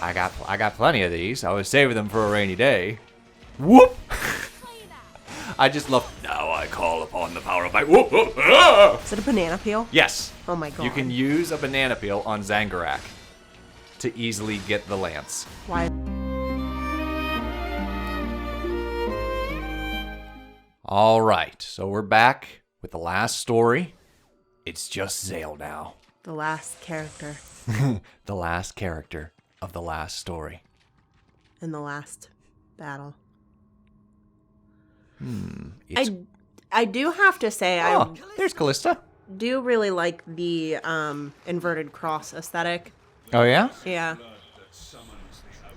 I got plenty of these. I was saving them for a rainy day. Whoop! I just love. Now I call upon the power of my. Whoop, whoop, ah! Is it a banana peel? Yes. Oh my god. You can use a banana peel on Zangurak to easily get the lance. Why? All right, so we're back with the last story. It's just Zale now. The last character. The last character of the last story. In the last battle. I do have to say, Oh, there's Callista. I do really like the inverted cross aesthetic. Oh, yeah? Yeah.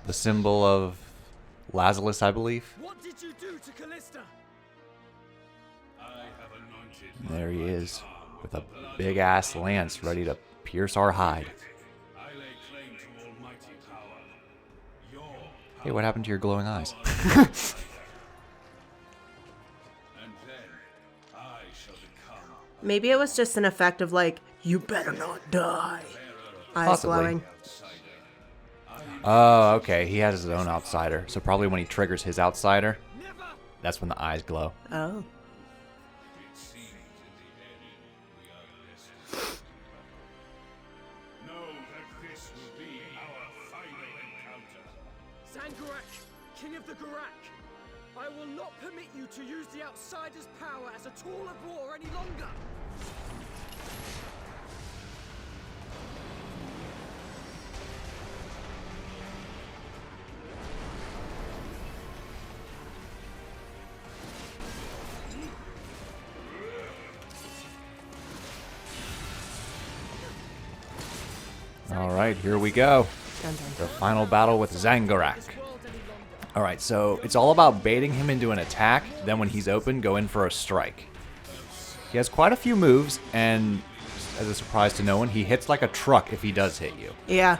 The symbol of Lazarus, I believe. What did you do to Callista? There he is, with a big-ass lance ready to pierce our hide. Hey, what happened to your glowing eyes? Maybe it was just an effect of like, you better not die. Eyes Possibly. glowing. Oh, okay. He has his own outsider. So probably when he triggers his outsider, that's when the eyes glow. Oh. Zangurak, King of the Gurak, I will not permit you to use the outsider's power as a tool of war any longer. All right, here we go. Dun, dun, The final battle with Zangurak. All right, so it's all about baiting him into an attack, then when he's open, go in for a strike. He has quite a few moves, and as a surprise to no one, he hits like a truck if he does hit you. Yeah.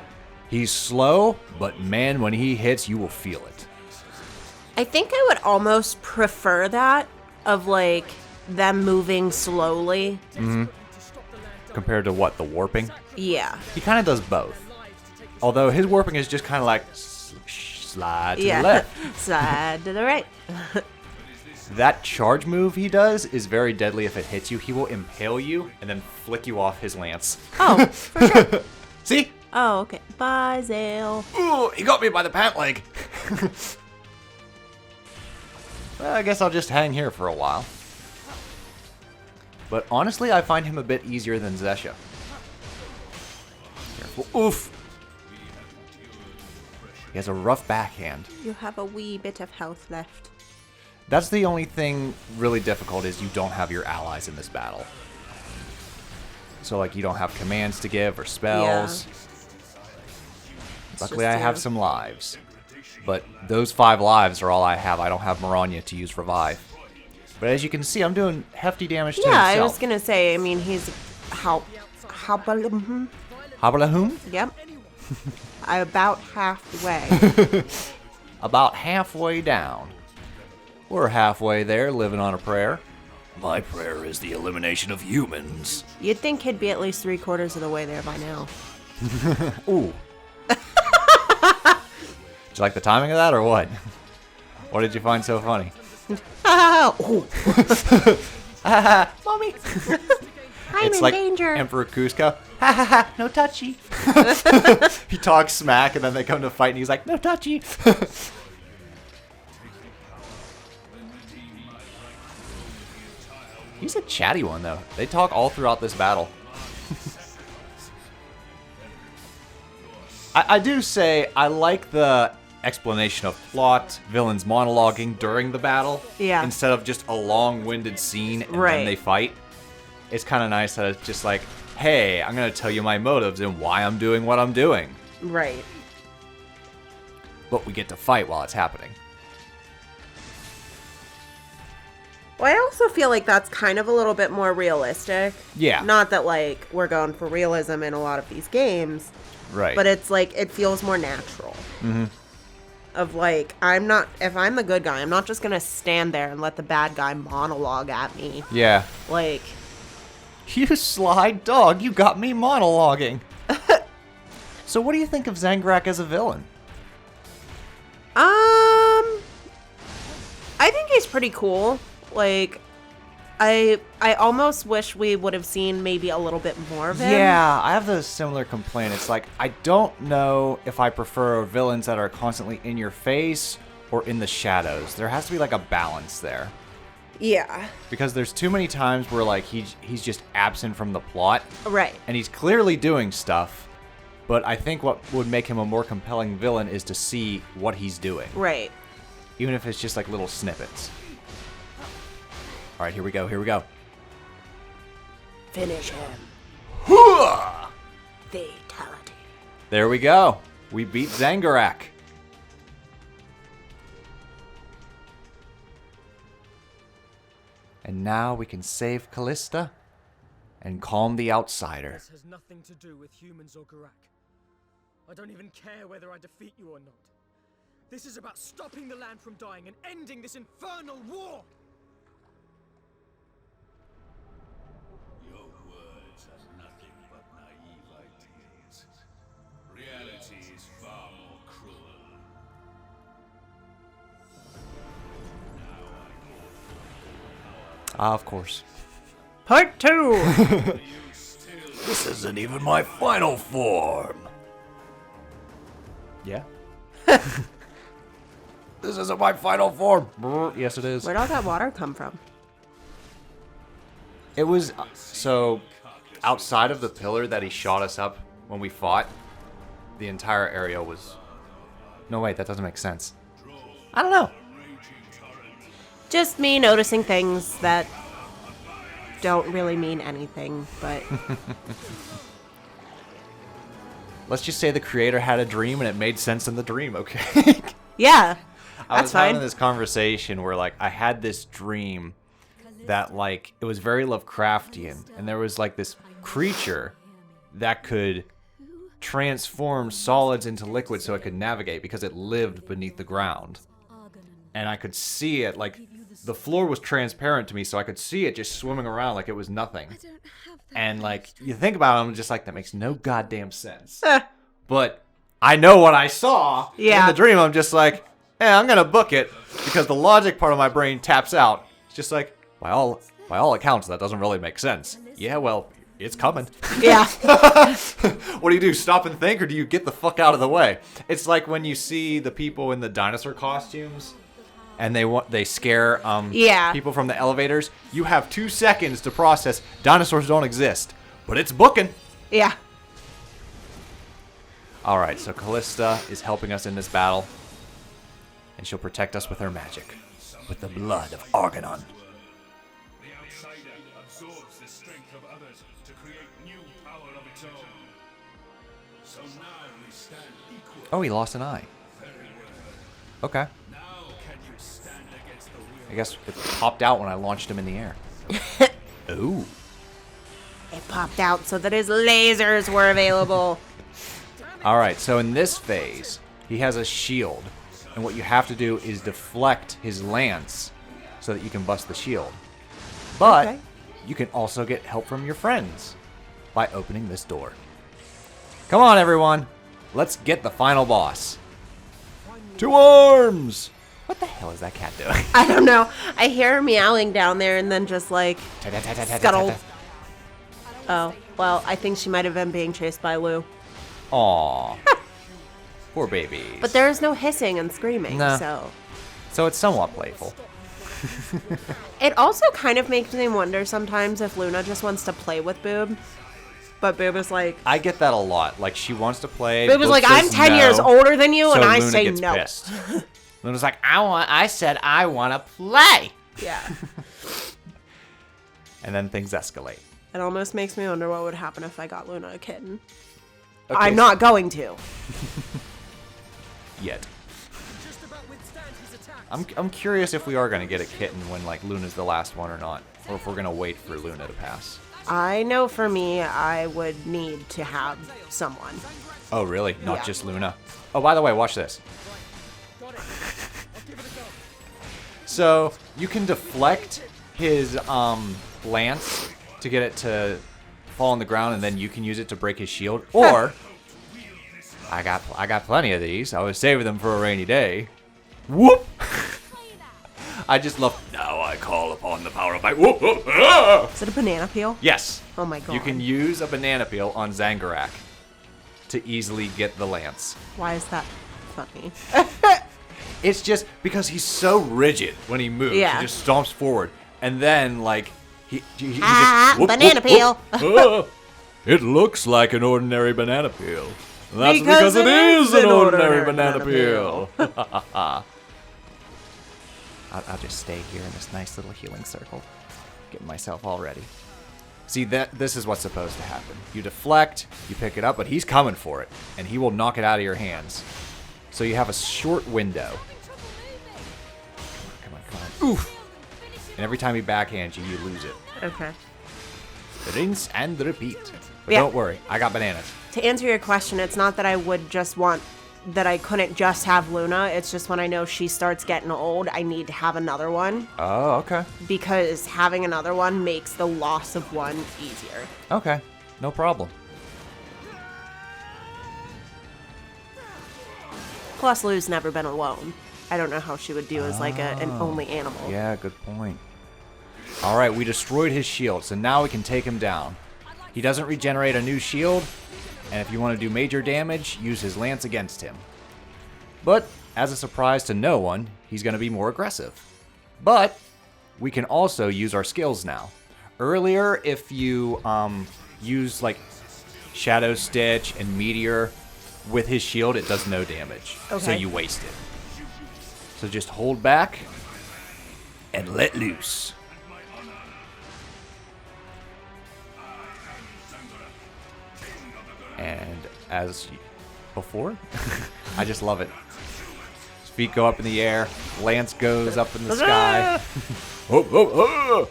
He's slow, but man, when he hits, you will feel it. I think I would almost prefer that of like them moving slowly. Compared to what, the warping? Yeah. He kind of does both. Although his warping is just kind of like slide to the Yeah. left. Side to the right. That charge move he does is very deadly if it hits you. He will impale you and then flick you off his lance. Oh, for sure. See? Oh, okay. Bye, Zale. Ooh, he got me by the pant leg. Well, I guess I'll just hang here for a while. But honestly, I find him a bit easier than Zesha. Careful. Oof. He has a rough backhand. You have a wee bit of health left. That's the only thing really difficult is you don't have your allies in this battle. So like you don't have commands to give or spells. Luckily I just have you. some lives. But those 5 lives are all I have. I don't have Maranya to use revive. But as you can see, I'm doing hefty damage to Yeah, himself. I was gonna say. I mean, he's how Habalahum? Yep. About halfway. About halfway down. We're halfway there, living on a prayer. My prayer is the elimination of humans. You'd think he'd be at least 3/4 of the way there by now. Ooh. Did you like the timing of that or what? What did you find so funny? Oh, Mommy! I'm It's in like danger. Emperor Cusco. Ha ha ha, no touchy. He talks smack and then they come to fight and he's like, no touchy. He's a chatty one though. They talk all throughout this battle. I do say I like the explanation of plot, villains monologuing during the battle. Yeah. Instead of just a long-winded scene and Right. then they fight. It's kind of nice that it's just like, hey, I'm going to tell you my motives and why I'm doing what I'm doing. Right. But we get to fight while it's happening. Well, I also feel like that's kind of a little bit more realistic. Yeah. Not that, like, we're going for realism in a lot of these games, Right. but it's like, it feels more natural. Mm-hmm. Of like, if I'm the good guy, I'm not just gonna stand there and let the bad guy monologue at me. Yeah. Like, You sly dog, you got me monologuing. So what do you think of Zangurak as a villain? I think he's pretty cool. Like, I almost wish we would have seen maybe a little bit more of him. Yeah, I have the similar complaint. It's like, I don't know if I prefer villains that are constantly in your face or in the shadows. There has to be like a balance there. Yeah. Because there's too many times where like he's just absent from the plot. Right. And he's clearly doing stuff. But I think what would make him a more compelling villain is to see what he's doing. Right. Even if it's just like little snippets. All right, here we go. Here we go. Finish him. Fatality. There we go. We beat Zangurak. And now we can save Callista and calm the outsider. This has nothing to do with humans or Gurak. I don't even care whether I defeat you or not. This is about stopping the land from dying and ending this infernal war! Your words are nothing but naive ideas. Reality is far more cruel. Ah, of course. Part 2. This isn't even my final form. Yeah? This isn't my final form. Yes, it is. Where'd all that water come from? It was, so, outside of the pillar that he shot us up when we fought, the entire area was... No, wait, that doesn't make sense. I don't know. Just me noticing things that don't really mean anything, but... Let's just say the creator had a dream and it made sense in the dream, okay? Yeah, I that's was fine. having this conversation where, like, I had this dream that, like, it was very Lovecraftian, and there was, like, this creature that could transform solids into liquid so it could navigate because it lived beneath the ground. And I could see it, like, the floor was transparent to me, so I could see it just swimming around like it was nothing. And, like, you think about it, I'm just like, that makes no goddamn sense. But I know what I saw in the dream. I'm just like, yeah, I'm gonna book it because the logic part of my brain taps out. It's just like, by all accounts, that doesn't really make sense. Yeah, well, it's coming. Yeah. What do? Stop and think, or do you get the fuck out of the way? It's like when you see the people in the dinosaur costumes, and they scare people from the elevators. You have 2 seconds to process. Dinosaurs don't exist, but it's booking. Yeah. All right, so Callista is helping us in this battle, and she'll protect us with her magic, with the blood of Argonon. The outsider absorbs the strength of others to create new power of its own. So now we stand equal. Oh, he lost an eye. Okay. Now can you stand against the will? I guess it popped out when I launched him in the air. Ooh. It popped out so that his lasers were available. All right, so in this phase, he has a shield, and what you have to do is deflect his lance so that you can bust the shield. But Okay. you can also get help from your friends by opening this door. Come on, everyone. Let's get the final boss. To arms! What the hell is that cat doing? I don't know. I hear her meowing down there and then just like scuttle. Oh, well, I think she might have been being chased by Lou. Aw. Poor babies. But there is no hissing and screaming, Nah. So it's somewhat playful. It also kind of makes me wonder sometimes if Luna just wants to play with Boob. But Boob is like... I get that a lot. Like, she wants to play. Boob is like, I'm 10 years older than you, and I Luna say gets no. Pissed. Luna's like, I said I want to play. Yeah. And then things escalate. It almost makes me wonder what would happen if I got Luna a kitten. Okay, I'm not going to. Yet. Just about withstand his attacks. I'm curious if we are going to get a kitten when, like, Luna's the last one or not. Or if we're going to wait for Luna to pass. I know for me, I would need to have someone. Oh, really? Not Yeah. just Luna? Oh, by the way, watch this. Got it. I'll give it a go. So, you can deflect his lance to get it to fall on the ground, and then you can use it to break his shield. Or I got plenty of these. I was saving them for a rainy day. Whoop! I just love. Now I call upon the power of my. Whoop, whoop, ah! Is it a banana peel? Yes. Oh my god. You can use a banana peel on Zangurak to easily get the lance. Why is that funny? It's just because he's so rigid when he moves. Yeah. He just stomps forward, and then like he just whoop, banana whoop, whoop. Ah, it looks like an ordinary banana peel. That's because it is an ordinary banana peel. I'll just stay here in this nice little healing circle, getting myself all ready. See, this is what's supposed to happen. You deflect, you pick it up, but he's coming for it, and he will knock it out of your hands. So you have a short window. Come on. Oof! And every time he backhands you, you lose it. Okay. Rinse and repeat. But Yeah. don't worry, I got bananas. To answer your question, it's not that I would just want that I couldn't just have Luna. It's just when I know she starts getting old, I need to have another one. Oh, okay. Because having another one makes the loss of one easier. Okay, no problem. Plus, Lou's never been alone. I don't know how she would do as like an only animal. Yeah, good point. All right, we destroyed his shield, so now we can take him down. He doesn't regenerate a new shield, and if you want to do major damage, use his lance against him. But, as a surprise to no one, he's going to be more aggressive. But, we can also use our skills now. Earlier, if you use like Shadow Stitch and Meteor with his shield, it does no damage. So Okay. you waste it. So just hold back and let loose. And as before, I just love it. His feet go up in the air, lance goes up in the sky. Oh, oh, oh.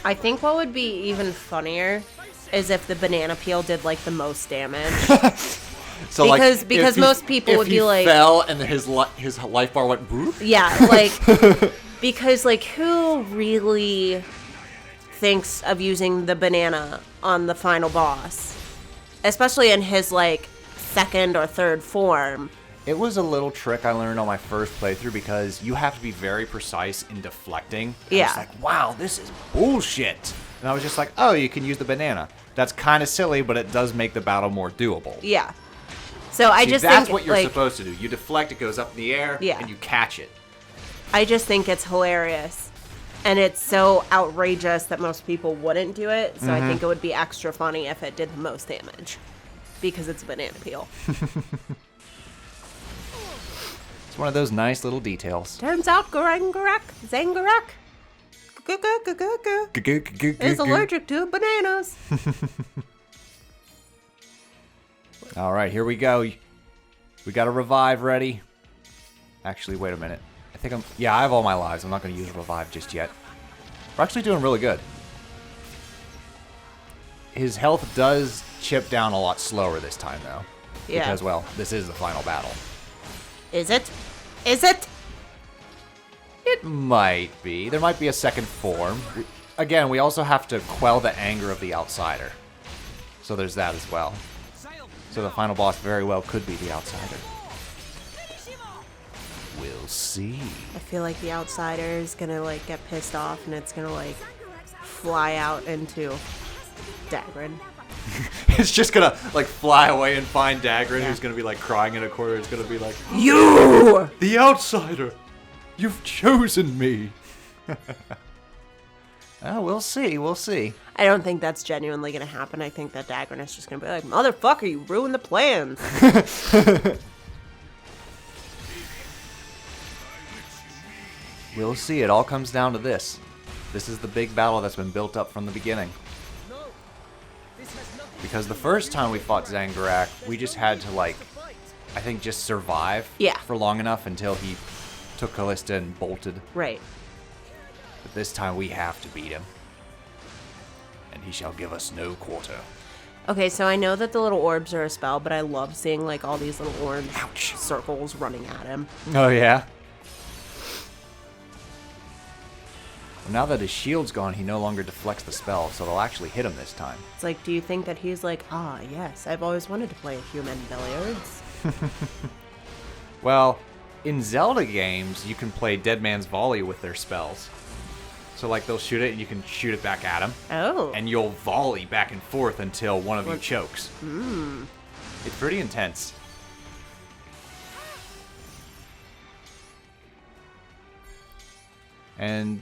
I think what would be even funnier is if the banana peel did like the most damage. So Because- like, because if he- most people if would he be like- fell and his life bar went boop. Yeah, like, because, like, who really thinks of using the banana on the final boss? Especially in his, like, second or third form. It was a little trick I learned on my first playthrough because you have to be very precise in deflecting. I Yeah. was like, wow, this is bullshit. And I was just like, oh, you can use the banana. That's kind of silly, but it does make the battle more doable. Yeah. So I See, just that's think, what you're like, supposed to do. You deflect, it goes up in the air, Yeah. and you catch it. I just think it's hilarious. And it's so outrageous that most people wouldn't do it. So I think it would be extra funny if it did the most damage. Because it's a banana peel. It's one of those nice little details. Turns out Zangurak is allergic to bananas. All right, here we go. We got a revive ready. Actually, wait a minute. I have all my lives. I'm not going to use revive just yet. We're actually doing really good. His health does chip down a lot slower this time, though. Yeah. Because, well, this is the final battle. Is it? Is it? It might be. There might be a second form. Again, we also have to quell the anger of the outsider. So there's that as well. So the final boss very well could be the outsider. We'll see. I feel like the outsider is gonna like get pissed off and it's gonna like fly out into Dagrin. It's just gonna like fly away and find Dagrin, who's gonna be like crying in a corner. It's gonna be like, You! the outsider! You've chosen me! Oh, we'll see, we'll see. I don't think that's genuinely gonna happen. I think that Dagrin is just gonna be like, motherfucker, you ruined the plans. We'll see, it all comes down to this. This is the big battle that's been built up from the beginning. Because the first time we fought Zangurak, we just had to like, I think just survive Yeah. for long enough until he took Callista and bolted. Right. But this time we have to beat him. And he shall give us no quarter. Okay, so I know that the little orbs are a spell, but I love seeing like all these little orange circles running at him. Oh yeah? Well, now that his shield's gone, he no longer deflects the spell, so it'll actually hit him this time. It's like, do you think that he's like, ah, yes, I've always wanted to play human billiards? Well, in Zelda games, you can play Dead Man's Volley with their spells. So, like, they'll shoot it and you can shoot it back at them. Oh. And you'll volley back and forth until one of you chokes. It's pretty intense. And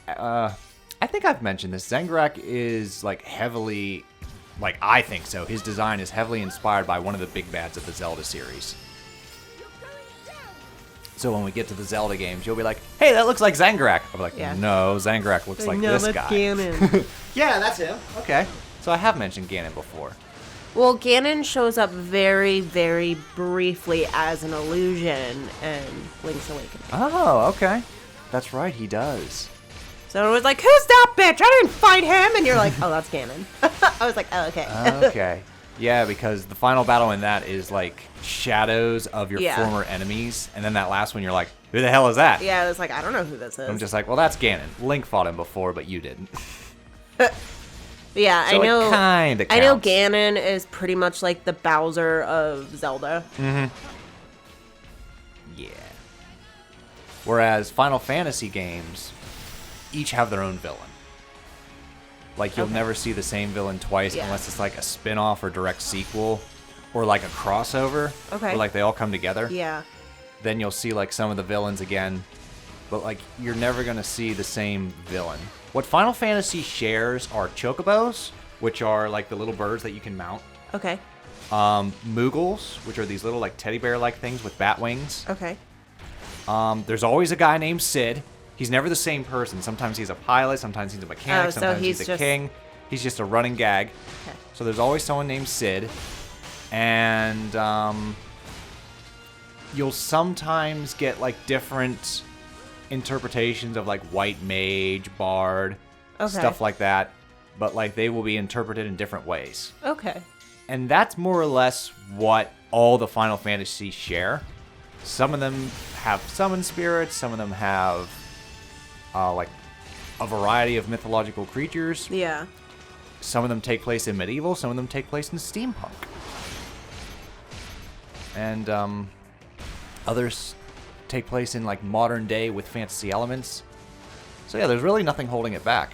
I think I've mentioned this. Zangurak is, like, heavily... Like, I think so. His design is heavily inspired by one of the big bads of the Zelda series. So when we get to the Zelda games, you'll be like, hey, that looks like Zangurak. I'll be like, Yeah. no, Zangurak looks like no, this that's guy. Ganon. Yeah, that's him. Okay. So I have mentioned Ganon before. Well, Ganon shows up very, very briefly as an illusion in Link's Awakening. Oh, okay. That's right, he does. So it was like, who's that bitch? I didn't fight him. And you're like, oh, that's Ganon. I was like, oh, okay. Okay. Yeah, because the final battle in that is like shadows of your former enemies. And then that last one, you're like, who the hell is that? Yeah, I was like, I don't know who this is. I'm just like, well, that's Ganon. Link fought him before, but you didn't. Yeah, So I know. it kinda I know counts. Ganon is pretty much like the Bowser of Zelda. Yeah. Whereas Final Fantasy games each have their own villain. Like, you'll never see the same villain twice unless it's like a spin-off or direct sequel or like a crossover. Okay. Where like they all come together. Yeah. Then you'll see like some of the villains again. But like you're never going to see the same villain. What Final Fantasy shares are chocobos, which are like the little birds that you can mount. Okay. Moogles, which are these little like teddy bear-like things with bat wings. Okay. There's always a guy named Sid. He's never the same person. Sometimes he's a pilot, sometimes he's a mechanic, Oh, so sometimes he's he's a just- king. He's just a running gag. Okay. So there's always someone named Sid. And you'll sometimes get like different interpretations of like white mage, bard, stuff like that. But like they will be interpreted in different ways. Okay. And that's more or less what all the Final Fantasies share. Some of them have summon spirits, some of them have like a variety of mythological creatures. Yeah. Some of them take place in medieval, some of them take place in steampunk. And others take place in like modern day with fantasy elements. So yeah, there's really nothing holding it back.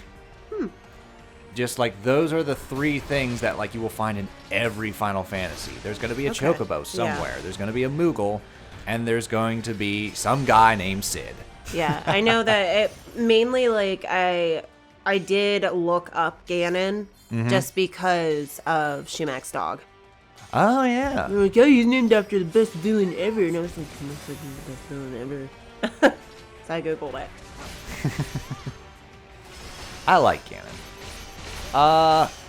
Just like those are the three things that like you will find in every Final Fantasy. There's going to be a chocobo somewhere. There's going to be a Moogle, and there's going to be some guy named Sid. Yeah, I know that it mainly like I did look up Ganon just because of Shumak's dog. Oh yeah. They're like, oh, he's named after the best villain ever, and I was like, he looks like he's the best villain ever. So I googled it. I like Ganon.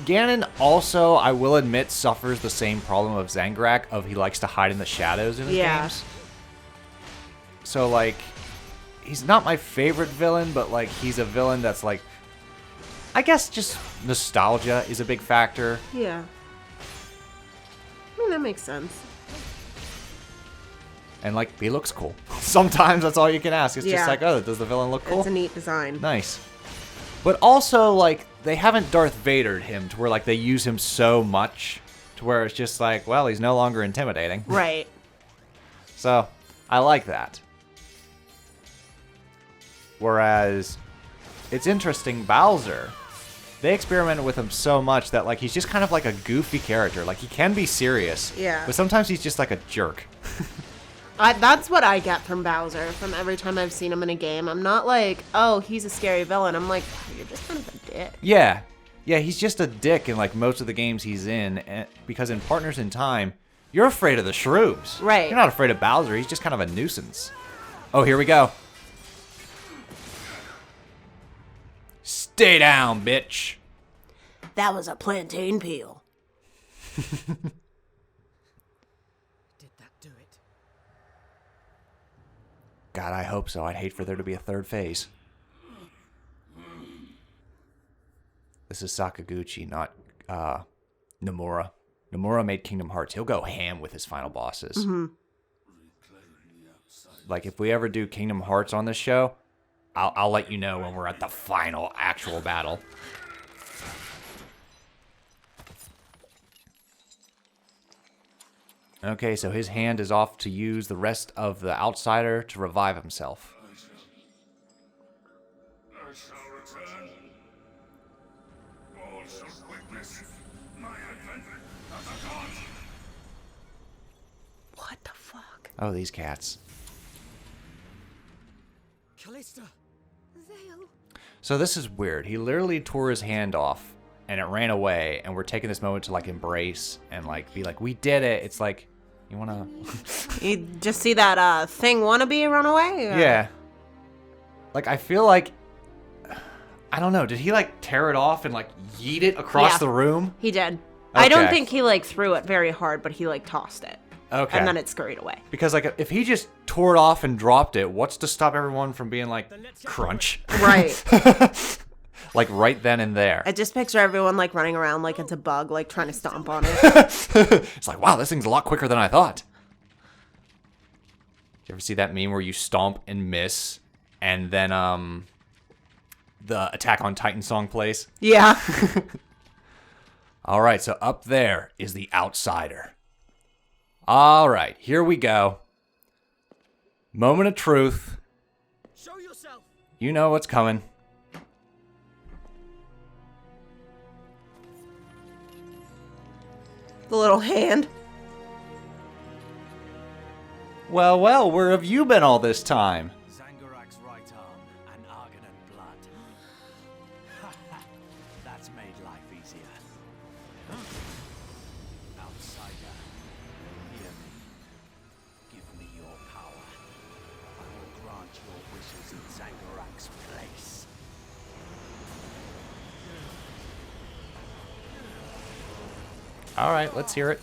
Ganon also, I will admit, suffers the same problem of Zangurak of he likes to hide in the shadows in his games. So like, he's not my favorite villain, but like he's a villain that's like, I guess just nostalgia is a big factor. Yeah. I mean, that makes sense. And like, he looks cool. Sometimes that's all you can ask. It's just like, oh, does the villain look cool? It's a neat design. Nice. But also, like, they haven't Darth Vader'd him to where, like, they use him so much to where it's just like, well, he's no longer intimidating. Right. So, I like that. Whereas, it's interesting, Bowser, they experimented with him so much that, like, he's just kind of like a goofy character. Like, he can be serious. Yeah. But sometimes he's just like a jerk. That's what I get from Bowser from every time I've seen him in a game. I'm not like, oh, he's a scary villain. I'm like, you're just kind of a dick. Yeah. Yeah, he's just a dick in, like, most of the games he's in. Because in Partners in Time, you're afraid of the shrooms. Right. You're not afraid of Bowser. He's just kind of a nuisance. Oh, here we go. Stay down, bitch. That was a plantain peel. Did that do it? God, I hope so. I'd hate for there to be a third phase. This is Sakaguchi, not Nomura. Nomura made Kingdom Hearts. He'll go ham with his final bosses. Mm-hmm. Like, if we ever do Kingdom Hearts on this show, I'll let you know when we're at the final actual battle. Okay, so his hand is off to use the rest of the outsider to revive himself. I shall return. All shall witness my advent as a god. What the fuck? Oh, these cats. Callista! Zale. So this is weird. He literally tore his hand off, and it ran away, and we're taking this moment to, like, embrace and, like, be like, we did it. It's like, you wanna... You just see that thing wannabe run away? Or- Yeah. Like, I feel like... I don't know. Did he, like, tear it off and, like, yeet it across Yeah. the room? He did. I don't Okay. think he, like, threw it very hard, but he, like, tossed it. Okay. And then it scurried away. Because, like, if he just tore it off and dropped it, what's to stop everyone from being like, crunch? Right. Like, right then and there. I just picture everyone, like, running around like it's a bug, like, trying to stomp on it. It's like, wow, this thing's a lot quicker than I thought. Did you ever see that meme where you stomp and miss, and then, the Attack on Titan song plays? Yeah. All right, so up there is the outsider. All right, here we go. Moment of truth. Show yourself! You know what's coming. The little hand. Well, well, where have you been all this time? Zangurak's right arm and Argonan blood. That's made life easier. Outsider, hear me. Give me your power. I will grant your wishes in Zangurak's place. All right, let's hear it.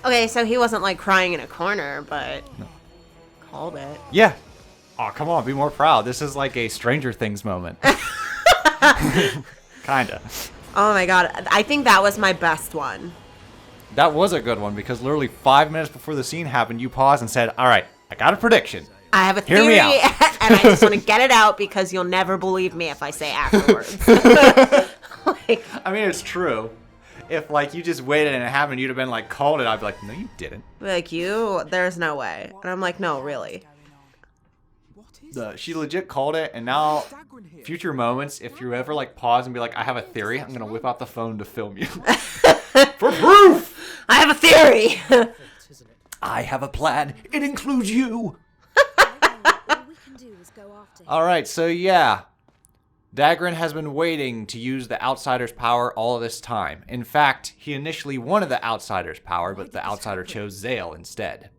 Okay, so he wasn't, like, crying in a corner, but called it. Yeah. Oh, come on, be more proud. This is like a Stranger Things moment. Kinda. Oh, my God. I think that was my best one. That was a good one because literally 5 minutes before the scene happened, you paused and said, all right, I got a prediction. I have a Hear theory, me out. and I just want to get it out because you'll never believe me if I say afterwards. Like, I mean, it's true. If, like, you just waited and it happened, you'd have been like, called it. I'd be like, no, you didn't. there's no way. And I'm like, no, really. She legit called it, and now, future moments, if you ever, like, pause and be like, I have a theory, I'm gonna whip out the phone to film you. For proof! I have a theory. Isn't it? I have a plan. It includes you. All we can do is go after him. All right, so yeah. Dagran has been waiting to use the Outsider's power all this time. In fact, he initially wanted the Outsider's power, but the Outsider chose Zale instead.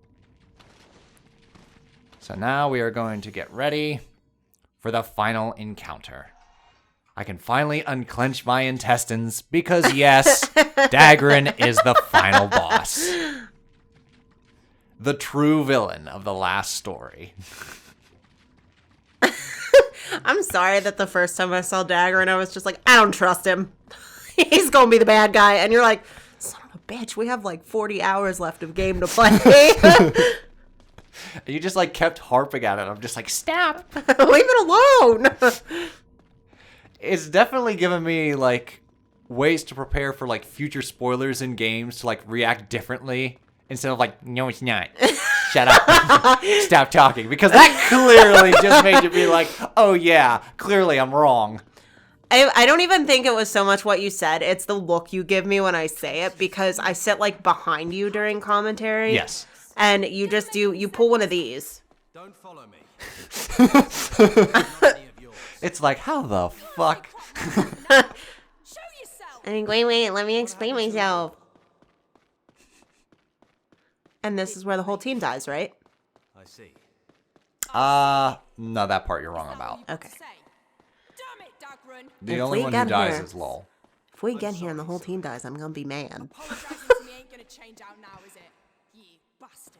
So now we are going to get ready for the final encounter. I can finally unclench my intestines because, yes, Dagran is the final boss. The true villain of the last story. I'm sorry that the first time I saw Dagger and I was just like, I don't trust him. He's gonna be the bad guy. And you're like, son of a bitch, we have like 40 hours left of game to play. You just, like, kept harping at it. I'm just like, stop. Leave it alone. It's definitely given me, like, ways to prepare for, like, future spoilers in games to, like, react differently instead of, like, no, it's not. Shut up. Stop talking. Because that clearly just made you be like, oh, yeah, clearly I'm wrong. I don't even think it was so much what you said. It's the look you give me when I say it because I sit like behind you during commentary. Yes. And you pull one of these. Don't follow me. It's like, how the fuck? Show yourself. And wait, let me explain myself. And this is where the whole team dies, right? I see. No, that part you're wrong about. Okay. Damn it, Dagran. The If only we one who get dies here- is Lol. If we get here and the whole team dies, I'm gonna be mad. Apologizing to me ain't gonna change out now, is it? You bastard.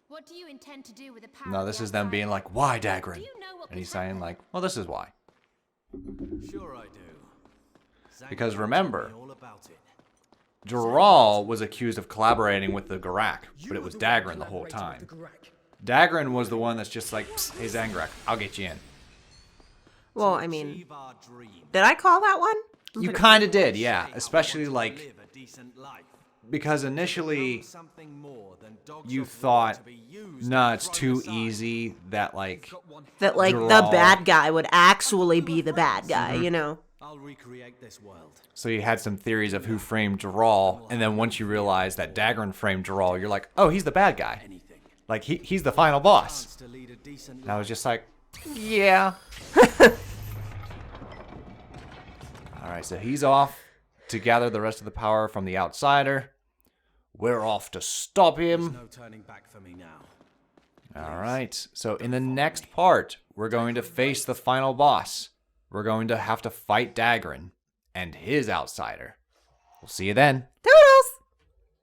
What do you intend to do with the power? No, of this the is them being outsider? like, why, Do Dagran? you know what And he's could saying, happen? like, well, this is why. Sure I do. Because Zangurak remember- told me all about it. Dural was accused of collaborating with the Gurak, but it was Dagran the whole time. Dagran was the one that's just like, psst, hey Zangurak, I'll get you in. Well, I mean, Achieve our dream. did I call that one? You kind of did, yeah. Especially like, Live a decent life. because initially Something more than dogs you of war thought, to be used nah, and it's thrown too aside. easy that, like, That, like, the Draw. bad guy would actually be the bad guy, you know? I'll recreate this world. so you had some theories of who framed Dural, and then once you realize that Dagran framed Dural, you're like, oh, he's the bad guy. Anything. Like, he's the final boss. Chance to lead a decent And I was just like, yeah. Alright, so he's off to gather the rest of the power from the outsider. We're off to stop him. no turning back for me now. Alright, so in the next part, we're going to face the final boss. We're going to have to fight Dagran and his outsider. We'll see you then. Woo!